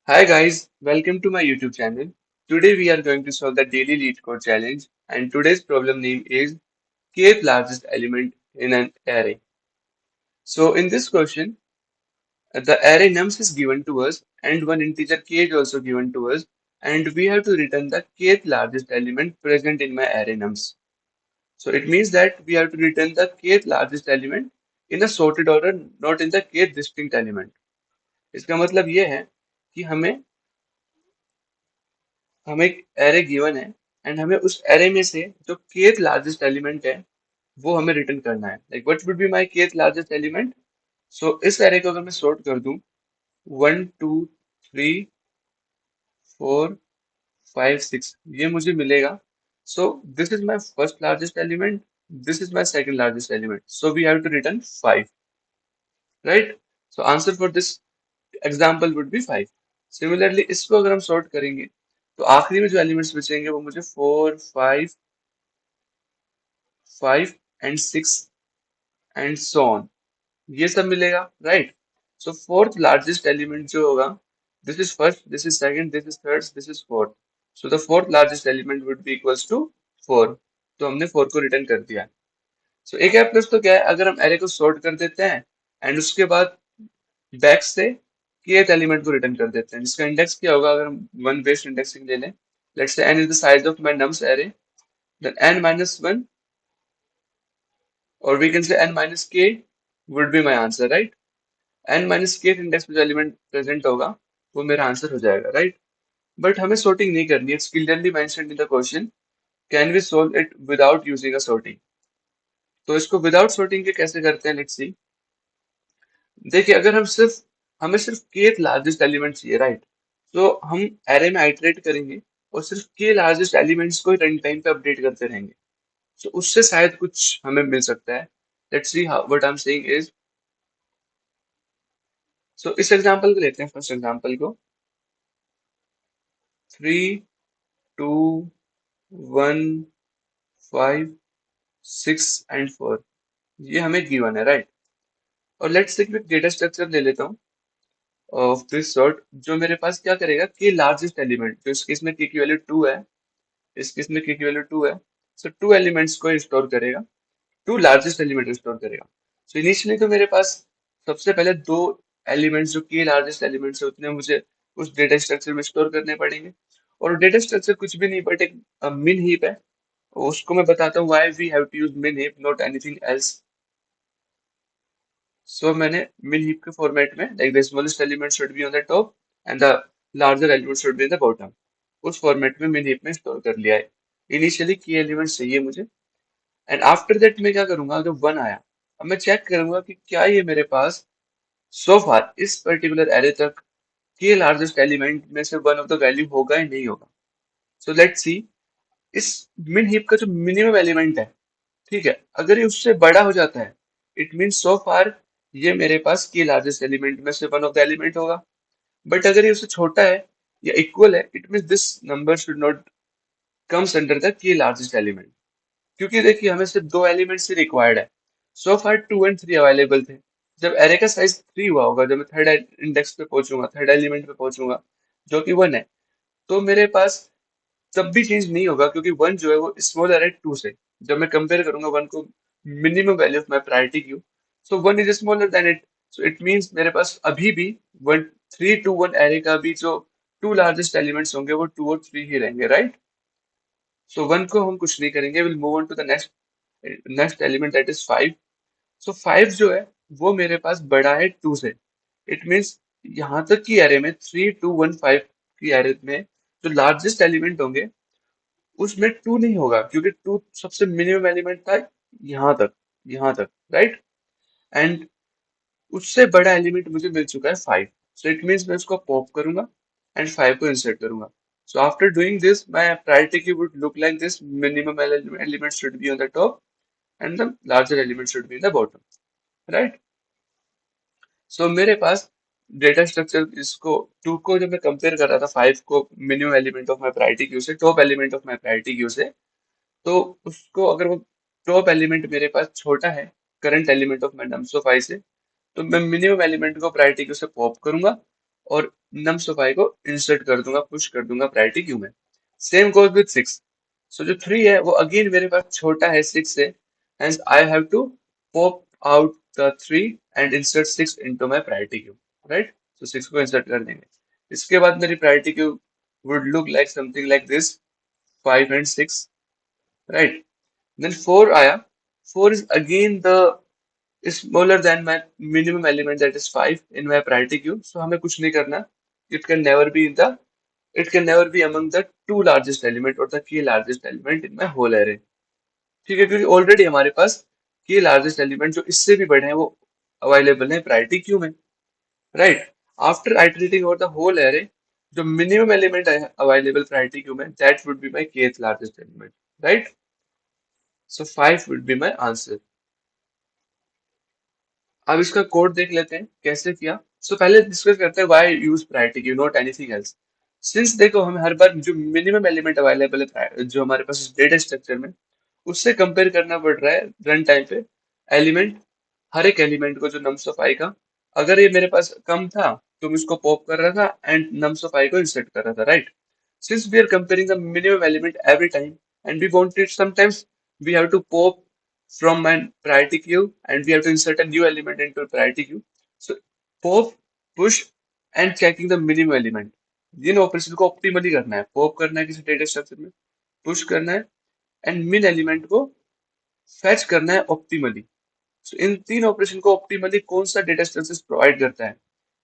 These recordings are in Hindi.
Hi guys, welcome to my YouTube channel. Today we are going to solve the daily lead code challenge and today's problem name is kth largest element in an array. So in this question, the array nums is given to us and one integer k is also given to us and we have to return the kth largest element present in my array nums. So it means that we have to return the kth largest element in a sorted order, not in the kth distinct element. इसका मतलब ये है कि हमें एक एरे गिवन है एंड हमें उस एरे में से जो kth लार्जेस्ट एलिमेंट है वो हमें रिटर्न करना है like what would be my kth largest element. So इस एरे को अगर मैं सॉर्ट कर दूं 1 2 3 4 5 6 ये मुझे मिलेगा। So this is my first largest element, this is my second largest element, so we have to return 5, right. So answer for this example would be 5। Similarly इसको अगर हम सॉर्ट करेंगे तो आखिरी में जो एलिमेंट्स बचेंगे वो मुझे 4 5 5 एंड 6 एंड सो ऑन ये सब मिलेगा, right. So fourth largest element जो होगा, this is first, this is second, this is third, this is fourth. So the fourth largest element would be equals to 4। तो हमने 4 को रिटर्न कर दिया। सो एक एप्रोच तो क्या है, अगर हम एरे को सॉर्ट कर देते हैं एंड उसके बाद बैक से kth एलिमेंट को रिटर्न कर देते हैं जिसका इंडेक्स क्या होगा, अगर हम वन बेस्ड इंडेक्सिंग ले लें, let's say n is the size of my nums array, then n minus 1 or we can say n minus k would be my answer, right? n minus k index में जो एलिमेंट प्रेजेंट होगा वो मेरा आंसर हो जाएगा, राइट। बट हमें सॉर्टिंग नहीं करनी है, it's clearly mentioned in the question, can we solve it without using a sorting. तो इसको विदाउट सॉर्टिंग के कैसे करते हैं, लेट्स सी। देखिए अगर हमें सिर्फ k लार्जेस्ट एलिमेंट चाहिए, राइट। तो हम एरे में आइटरेट करेंगे और सिर्फ k लार्जेस्ट एलिमेंट्स को रन टाइम पे अपडेट करते रहेंगे। तो उससे शायद कुछ हमें मिल सकता है। Let's see what I am saying is, so इस एग्जांपल को लेते हैं, फर्स्ट एग्जांपल को। 3 2 1 5 6 एंड 4 ये हमें गिवन है, राइट। और लेट्स से एक डेटा स्ट्रक्चर ले लेता हूँ ऑफ दिस सॉर्ट, जो मेरे पास क्या करेगा कि लार्जेस्ट एलिमेंट, जो इस केस में k की वैल्यू 2 है, इस केस में k की वैल्यू 2 है, सो टू एलिमेंट्स को स्टोर करेगा, टू लार्जेस्ट एलिमेंट स्टोर करेगा। सो इनिशियली तो मेरे पास सबसे पहले दो एलिमेंट्स जो कि लार्जेस्ट एलिमेंट्स है उतने मुझे उस डेटा स्ट्रक्चर में स्टोर करने पड़ेंगे। और डेटा स्ट्रक्चर कुछ भी नहीं बट एक मिन हीप है। उसको मैं बताता हूँ why we have to use min heap not anything else. So मैंने मिन हीप के फॉर्मेट में like the smallest element should be on the top and the larger element should be in the bottom, उस फॉर्मेट में मिन हीप में स्टोर कर लिया है। इनिशियली की एलिमेंट चाहिए मुझे एंड आफ्टर दैट मैं क्या करूंगा, अगर 1 आया अब मैं चेक करूंगा कि क्या ये मेरे पास सो फार इस पर्टिकुलर एरे तक के लार्जेस्ट एलिमेंट में से वन ऑफ द वैल्यू होगा या नहीं होगा। सो लेट्स सी, इस मिन हीप का जो मिनिमम एलिमेंट है, ठीक है, अगर ये उससे बड़ा हो जाता है इट मीन्स सो फार ये मेरे पास के लार्जेस्ट एलिमेंट में से वन ऑफ द एलिमेंट होगा। बट अगर ये उससे छोटा है या इक्वल है it means this number should not comes under the के लार्जेस्ट एलिमेंट। क्योंकि देखिए हमें सिर्फ दो एलिमेंट्स ही रिक्वायर्ड है, सो फार 2 और 3 अवेलेबल थे। जब एरे का साइज 3 हुआ होगा, जब मैं थर्ड इंडेक्स पे पहुंचूंगा, थर्ड एलिमेंट पे पहुंचूंगा जो कि 1 है, तो मेरे पास तब भी चेंज नहीं होगा क्योंकि 1 जो है वो स्मॉलर है 2 से। जब मैं कंपेयर करूंगा 1 को minimum value of my priority Q, so 1 is smaller than it. So it means मेरे पास अभी भी 1 3 2 1 एरे का भी जो टू लार्जेस्ट एलिमेंट्स होंगे वो 2 और 3 ही रहेंगे, राइट। सो 1 को हम कुछ नहीं करेंगे, will move on to the next next element that is 5। So 5 जो है वो मेरे पास बड़ा है 2 से। इट मीन्स यहाँ तक की एरे में 3 2 1 5 की एरे में जो लार्जेस्ट एलिमेंट होंगे उसमें 2 नहीं होगा क्योंकि 2 सबसे मिनिमम एलिमेंट था यहाँ तक, यहाँ तक, राइट। एंड उससे बड़ा एलिमेंट मुझे मिल चुका है 5। सो इट मीन्स मैं उसको पॉप करूंगा एंड 5 को इंसर्ट करूंगा। So after doing this my priority queue would look like this, minimum element should be on the top and the larger element should be in the bottom, right. So मेरे पास डेटा स्ट्रक्चर इसको 2 को जब मैं कंपेयर कर रहा था 5 को minimum element of my priority queue से top element of my priority queue से, तो उसको अगर वो टॉप एलिमेंट मेरे पास छोटा है current element of my nums of I से, तो मैं मिनिमम एलिमेंट को प्रायोरिटी क्यू से पॉप करूंगा और नम्स ऑफ आई को इंसर्ट कर दूंगा, पुश कर दूंगा प्रायोरिटी क्यू में। Same goes with 6। सो जो 3 है वो अगेन मेरे पास छोटा है 6 से, hence I have to pop out the 3 and insert 6 into my priority queue, right? So 6 को इंसर्ट कर देंगे। इसके बाद मेरी priority queue would look like something like this, 5 and 6, right? Then 4 आया। 4 is again the smaller than my minimum element, that is 5 in my priority queue. So हमें कुछ नहीं करना। It can never be in the it can never be among the two largest element or the k largest element in my whole array। ठीक है, क्योंकि ऑलरेडी हमारे पास k लार्जेस्ट एलिमेंट जो इससे भी बड़े हैं वो अवेलेबल है प्रायोरिटी क्यू में, right? After iterating over the whole array, जो मिनिमम एलिमेंट है अवेलेबल प्रायोरिटी क्यू में, that would be my kth largest element, right? So 5 would be my answer. अब इसका कोड देख लेते हैं कैसे किया। सो पहले डिस्कस करते हैं why use priority queue, not anything else. Since देखो हमें हर बार जो मिनिमम एलिमेंट अवेलेबल है जो हमारे पास डेटा स्ट्रक्चर में, उससे कंपेयर करना पड़ रहा है रन टाइम पे एलिमेंट, हर एक एलिमेंट को जो नम्स ऑफ आई का। अगर ये मेरे पास कम था तो मैं इसको पॉप कर रहा था एंड नम्स ऑफ आई को इंसर्ट कर रहा था, right? Since we are comparing the minimum element every time and we wanted sometimes we have to pop from my priority queue and we have to insert a new element into a priority queue. So pop, push and checking the minimum element, in operation को ऑप्टिमली करना है। पॉप करना है किसी डेटा स्ट्रक्चर में, पुश करना है एंड मिन एलिमेंट को फेच करना है ऑप्टिमली। सो इन तीन ऑपरेशन को ऑप्टिमली कौन सा डेटा स्ट्रक्चर प्रोवाइड करता है?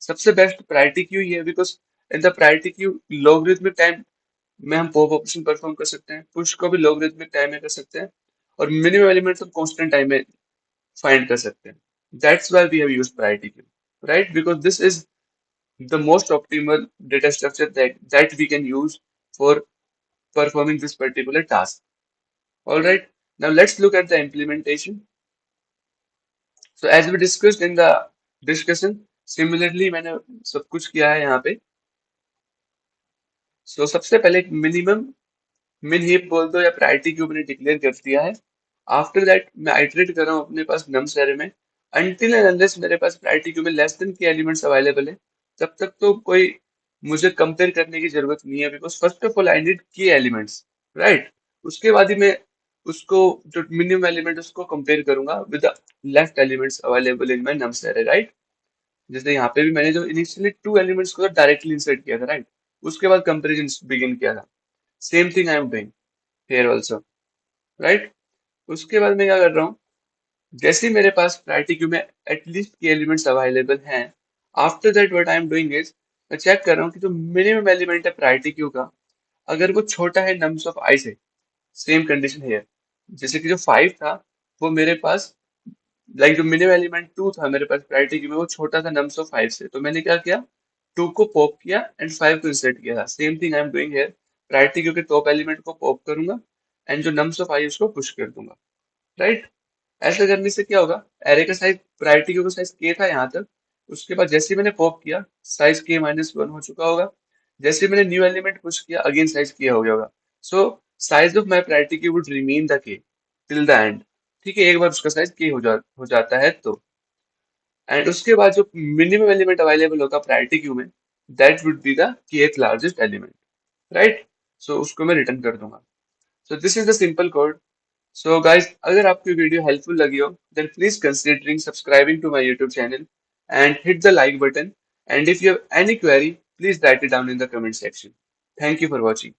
सबसे बेस्ट प्रायोरिटी क्यू ही है, because in the priority queue logarithmic time में हम पॉप ऑपरेशन परफॉर्म कर सकते हैं, पुश को भी लॉगरिथमिक टाइम में कर सकते हैं और मिनिमम एलिमेंट हम कांस्टेंट टाइम में फाइंड कर सकते हैं। That's why we have used priority queue, right? Because this is the most optimal data structure that we can use for performing this particular task. All right. Now let's look at the implementation. So as we discussed in the discussion, similarly मैंने सब कुछ किया है यहाँ पे। So सबसे पहले एक मिनिमम मिन हीप बोल दो या प्रायोरिटी क्यू मैंने डिक्लेयर कर दिया है। आफ्टर दैट मैं आइटरेट कर रहा हूँ अपने पास नम्स एरे में अनटिल एंड अनलेस मेरे पास प्रायोरिटी क्यू में लेस देन के एलिमेंट्स अवेलेबल है, तब तक तो कोई मुझे कंपेयर करने की जरूरत नहीं है, because first of all I need के एलिमेंट्स, राइट? उसके बाद ही मैं उसको जो मिनिमम एलिमेंट उसको कंपेयर करूंगा with the left elements available in my nums array, right? जैसे यहाँ पे भी मैंने जो इनिशियली टू एलिमेंट्स को डायरेक्टली इंसर्ट किया था, राइट? उसके बाद कंपेरिजन बिगिन किया था। Same thing I am doing here also, right? उसके बाद मैं क्या कर रहा हूँ, जैसे ही मेरे पास प्रायोरिटी क्यू में एटलीस्ट के एलिमेंट्स अवेलेबल हैं, after that what I am doing is मैं चेक कर रहा हूँ कि जो मिनिमम एलिमेंट है प्रायोरिटी क्यू का, अगर वो छोटा है नम्स ऑफ आई से, सेम कंडीशन है। जैसे कि जो 5 था वो मेरे पास जो मिनिमम एलिमेंट 2 था मेरे पास प्रायोरिटी क्यू में, वो छोटा था नम्स ऑफ 5 से, तो मैंने क्या किया, 2 को पॉप किया एंड 5 को इंसर्ट किया था। Same thing I am doing here, priority queue के टॉप एलिमेंट को पॉप करूंगा एंड जो नम्स ऑफ आई उसको पुश कर दूंगा, राइट? ऐसा करने से क्या होगा, एरे का साइज प्रायोरिटी क्यू का साइज के था यहाँ तक, उसके बाद जैसे ही मैंने पॉप किया साइज के माइनस वन हो चुका होगा, जैसे ही मैंने न्यू एलिमेंट पुश किया अगेन साइज के हो गया होगा। So size of my priority queue would remain the K till the end. ठीक है, एक बार उसका साइज के हो जाता है तो, एंड उसके बाद जो मिनिमम एलिमेंट अवेलेबल होगा प्रायोरिटी क्यू में, that would be the kth largest element, right? So उसको मैं रिटर्न कर दूंगा। So this is the simple code. So guys, अगर आपको वीडियो हेल्पफुल लगी हो, then please considering subscribing to my YouTube channel and hit the like button. And if you have any query, please write it down in the comment section. Thank you for watching.